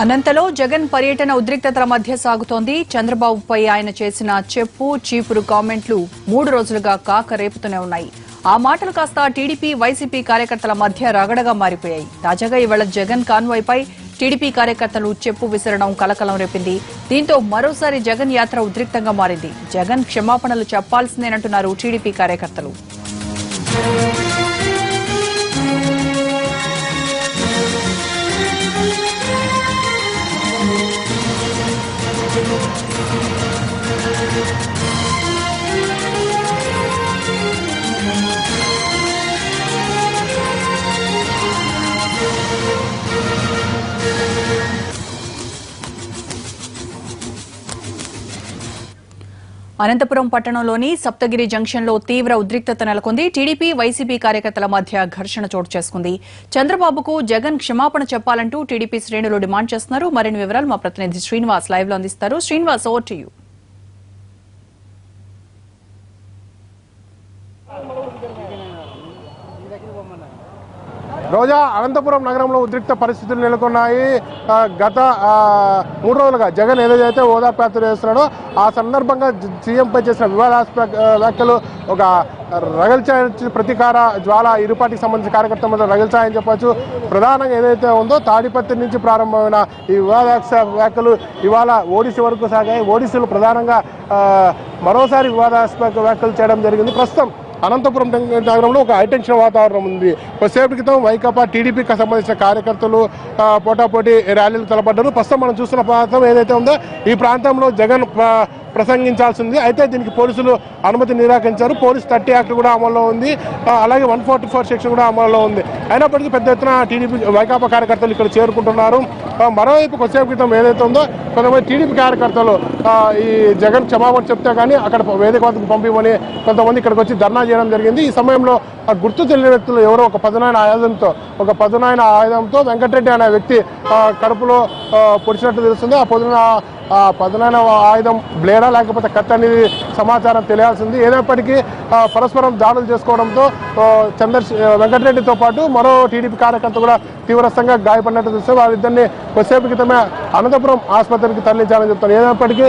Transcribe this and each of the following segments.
అనంతలో జగన్ పర్యటన ఉద్రిక్తతల మధ్య సాగుతోంది. చంద్రబాబుపై ఆయన చేసిన చెప్పు చీపురు కామెంట్లు 3 రోజులుగా కాక రేపుతూనే ఉన్నాయి. ఆ మాటలు కాస్త టీడీపీ వైసీపీ కార్యకర్తల మధ్య రగడగా మారిపోయాయి. తాజాగా ఇవాళ జగన్ కాన్వాయ్పై టీడీపీ కార్యకర్తలు చెప్పు విసరడం కలకలం రేపింది. దీంతో మరోసారి జగన్ యాత్ర ఉద్రిక్తంగా మారింది. జగన్ క్షమాపణలు చెప్పాల్సిందేనంటున్నారు టీడీపీ కార్యకర్తలు. అనంతపురం పట్టణంలోని సప్తగిరి జంక్షన్లో తీవ్ర ఉద్రిక్తత నెలకొంది. టీడీపీ వైసీపీ కార్యకర్తల మధ్య ఘర్షణ చోటు చేసుకుంది. చంద్రబాబుకు జగన్ క్షమాపణ చెప్పాలంటూ టీడీపీ శ్రేణులు డిమాండ్ చేస్తున్నారు. మరిన్ని వివరాలు మా ప్రతినిధి శ్రీనివాస్ లైవ్ లో అందిస్తారు. Srinivas, over to you. Roja, Anantapuram నగరంలో ఉద్రిక్త పరిస్థితులు నెలకొన్నాయి. గత 3 రోజులుగా జగన్ ఏదైతే ఓదార్పు యాత్ర చేస్తున్నాడో ఆ సందర్భంగా సీఎంపై చేసిన వివాదాస్పద వ్యాఖ్యలు ఒక రగిల్చాయ ప్రతీకార జ్వాల ఇరుపాటికి సంబంధించిన కార్యకర్తల మధ్య రగిల్చాయని చెప్పొచ్చు. ప్రధానంగా ఏదైతే ఉందో తాడిపత్రి నుంచి ప్రారంభమైన ఈ వివాదాస్పద వ్యాఖ్యలు ఇవాళ ఓడిసి వరకు సాగాయి. ఓడిసీలు ప్రధానంగా మరోసారి వివాదాస్పద వ్యాఖ్యలు చేయడం జరిగింది. ప్రస్తుతం అనంతపురం నగరంలో ఒక హైటెన్షన్ వాతావరణం ఉంది. కొద్దిసేపటి క్రితం వైకాపా టీడీపీకి సంబంధించిన కార్యకర్తలు పోటాపోటీ ర్యాలీలు తలపడ్డారు. ప్రస్తుతం మనం చూస్తున్న ప్రాంతం ఏదైతే ఉందో ఈ ప్రాంతంలో జగన్ ప్రసంగించాల్సింది. అయితే దీనికి పోలీసులు అనుమతి నిరాకరించారు. పోలీస్ 30 యాక్ట్ కూడా అమల్లో ఉంది. అలాగే 144 సెక్షన్ కూడా అమల్లో ఉంది. అయినప్పటికీ పెద్ద ఎత్తున టీడీపీ వైకాపా కార్యకర్తలు ఇక్కడ చేరుకుంటున్నారు. మరోవైపు కొద్దిసేపు క్రితం ఏదైతే ఉందో కొంతమంది టీడీపీ కార్యకర్తలు ఈ జగన్ క్షమాపణ చెప్తే కానీ అక్కడ వేదిక వద్దకు పంపిమని కొంతమంది ఇక్కడికి వచ్చి ధర్నా చేయడం జరిగింది. ఈ సమయంలో గుర్తు తెలియని వ్యక్తులు ఎవరో ఒక పదునైన ఆయుధంతో వెంకటరెడ్డి అనే వ్యక్తి కడుపులో పొడిచినట్టు తెలుస్తుంది. ఆ పదునైన ఆయుధం బ్లేడా లేకపోతే కత్తి అనేది సమాచారం తెలియాల్సింది. ఏదైనప్పటికీ పరస్పరం దాడులు చేసుకోవడంతో వెంకటరెడ్డితో పాటు మరో టీడీపీ కార్యకర్త కూడా తీవ్రస్థంగా గాయపడినట్టు తెలుస్తుంది. వారిద్దరిని కొద్దిసేపు క్రితమే అనంతపురం ఆసుపత్రికి తరలించాలని చెప్తారు. ఏదైనప్పటికీ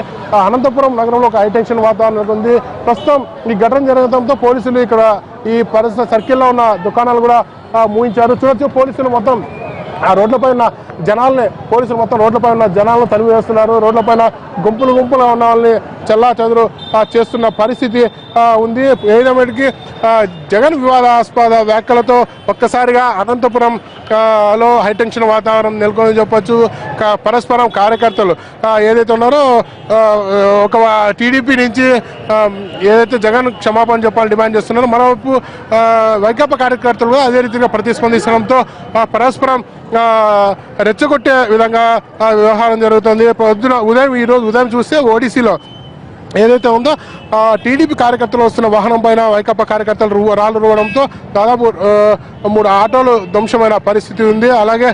అనంతపురం నగరంలో ఒక హైటెన్షన్ వాతావరణం ఉంది. ప్రస్తుతం ఈ ఘటన జరగడంతో పోలీసులు ఇక్కడ ఈ పరిస్థితి సర్కిల్లో ఉన్న దుకాణాలు కూడా మూయించారు. చూడొచ్చు, పోలీసులు మొత్తం ఆ రోడ్లపై ఉన్న జనాలను తరిమివేస్తున్నారు. రోడ్లపైన గుంపులుగా ఉన్న వాళ్ళని చెల్లాచెదురు చేస్తున్న పరిస్థితి ఉంది. ఏదైనప్పటికీ జగన్ వివాదాస్పద వ్యాఖ్యలతో ఒక్కసారిగా అనంతపురం లో హైటెన్షన్ వాతావరణం నెలకొని చెప్పొచ్చు. పరస్పరం కార్యకర్తలు ఏదైతే ఉన్నారో ఒక టీడీపీ నుంచి ఏదైతే జగన్ క్షమాపణ చెప్పాలని డిమాండ్ చేస్తున్నారో మరోవైపు వైకాపా కార్యకర్తలు కూడా అదే రీతిగా ప్రతిస్పందించడంతో పరస్పరం రెచ్చగొట్టే విధంగా వ్యవహారం జరుగుతుంది. ఈరోజు ఉదయం చూస్తే ఓడిసీలో ఏదైతే ఉందో టీడీపీ కార్యకర్తలు వస్తున్న వాహనం పైన వైకాపా కార్యకర్తలు రాళ్ళు రువ్వడంతో దాదాపు 3 ఆటోలు ధ్వంసమైన పరిస్థితి ఉంది. అలాగే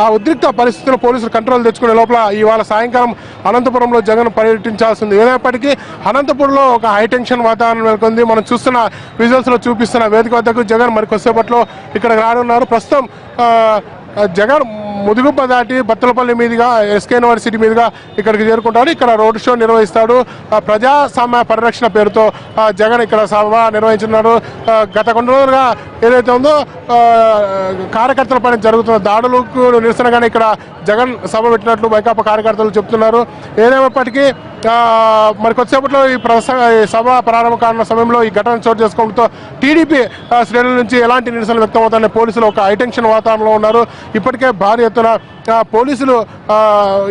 ఆ ఉద్రిక్త పరిస్థితుల్లో పోలీసులు కంట్రోల్ తెచ్చుకునే లోపల ఇవాళ సాయంకాలం అనంతపురంలో జగన్ పర్యటించాల్సింది. ఏదైనప్పటికీ అనంతపురంలో ఒక హైటెన్షన్ వాతావరణం నెలకొంది. మనం చూస్తున్న విజువల్స్లో చూపిస్తున్న వేదిక వద్దకు జగన్ మరి కొద్దిసేపట్లో ఇక్కడ రానున్నారు. ప్రస్తుతం జగన్ ముదుగుప్ప దాటి బత్తలపల్లి మీదుగా ఎస్కే యూనివర్సిటీ మీదుగా ఇక్కడికి చేరుకుంటాడు. ఇక్కడ రోడ్ షో నిర్వహిస్తాడు. ప్రజాస్వామ్య పరిరక్షణ పేరుతో జగన్ ఇక్కడ సభ నిర్వహించున్నాడు. గత కొన్ని రోజులుగా ఏదైతే ఉందో కార్యకర్తల పైన జరుగుతున్న దాడులకు నిరసనగానే ఇక్కడ జగన్ సభ పెట్టినట్లు వైకాపా కార్యకర్తలు చెప్తున్నారు. ఏదేమైనప్పటికీ మరి కొద్దిసేపట్లో ఈ సభ ప్రారంభ కానున్న సమయంలో ఈ ఘటన చోటు చేసుకోవడంతో టీడీపీ శ్రేణుల నుంచి ఎలాంటి నిరసనలు వ్యక్తమవుతాయని పోలీసులు ఒక హైటెన్షన్ వాతావరణంలో ఉన్నారు. ఇప్పటికే భారీ ఎత్తున పోలీసులు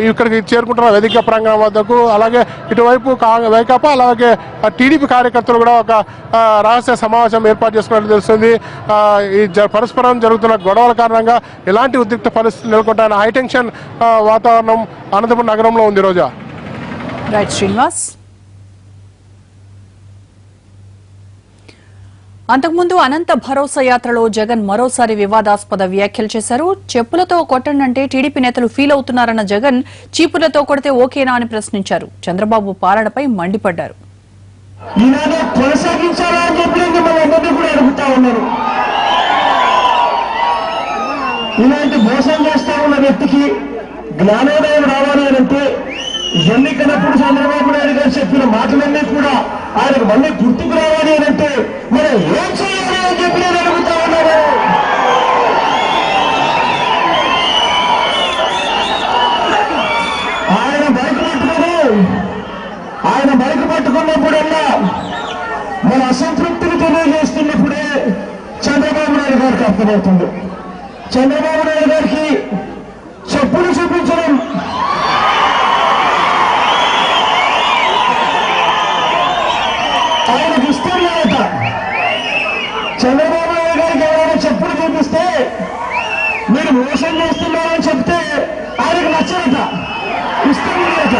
ఇక్కడికి చేరుకుంటున్న వేదిక ప్రాంగణం వద్దకు. అలాగే ఇటువైపు వైకాపా అలాగే టీడీపీ కార్యకర్తలు కూడా ఒక రహస్య సమావేశం ఏర్పాటు చేసుకున్నట్టు తెలుస్తుంది. ఈ పరస్పరం జరుగుతున్న గొడవల కారణంగా ఎలాంటి ఉద్రిక్త పరిస్థితులు నెలకొంటాయన్న హైటెన్షన్ వాతావరణం అనంతపురం నగరంలో ఉంది. రోజా. రైట్, శ్రీనివాస్. అంతకుముందు అనంత భరోసా యాత్రలో జగన్ మరోసారి వివాదాస్పద వ్యాఖ్యలు చేశారు. చెప్పులతో కొట్టండంటే టీడీపీ నేతలు ఫీల్ అవుతున్నారన్న జగన్ చీపులతో కొడితే ఓకేనా అని ప్రశ్నించారు. చంద్రబాబు పాలనపై మండిపడ్డారు. ఇలాంటి మోసం చేస్తా ఉన్న వ్యక్తికి జ్ఞానోదయం రావాలి అంటే ఎన్నికలప్పుడు చంద్రబాబు నాయుడు గారు చెప్పిన మాటలన్నీ కూడా ఆయనకు మళ్ళీ గుర్తుకు రావాలి అంటే మనం ఏం చేయాలి అని చెప్పి నేను అడుగుతా ఉన్నాను. ఆయన బైక్ పట్టుకున్నప్పుడల్లా మన అసంతృప్తిని తెలియజేస్తున్నప్పుడే చంద్రబాబు నాయుడు గారికి అర్థమవుతుంది. చంద్రబాబు నాయుడు గారికి చెప్పులు చూపించడం ఆయనకు ఇష్టం లేదట. చంద్రబాబు నాయుడు గారికి ఎవరైనా చెప్పులు చూపిస్తే మీరు మోసం చేస్తున్నారని చెప్తే ఆయనకు నచ్చదట, ఇష్టం లేదట.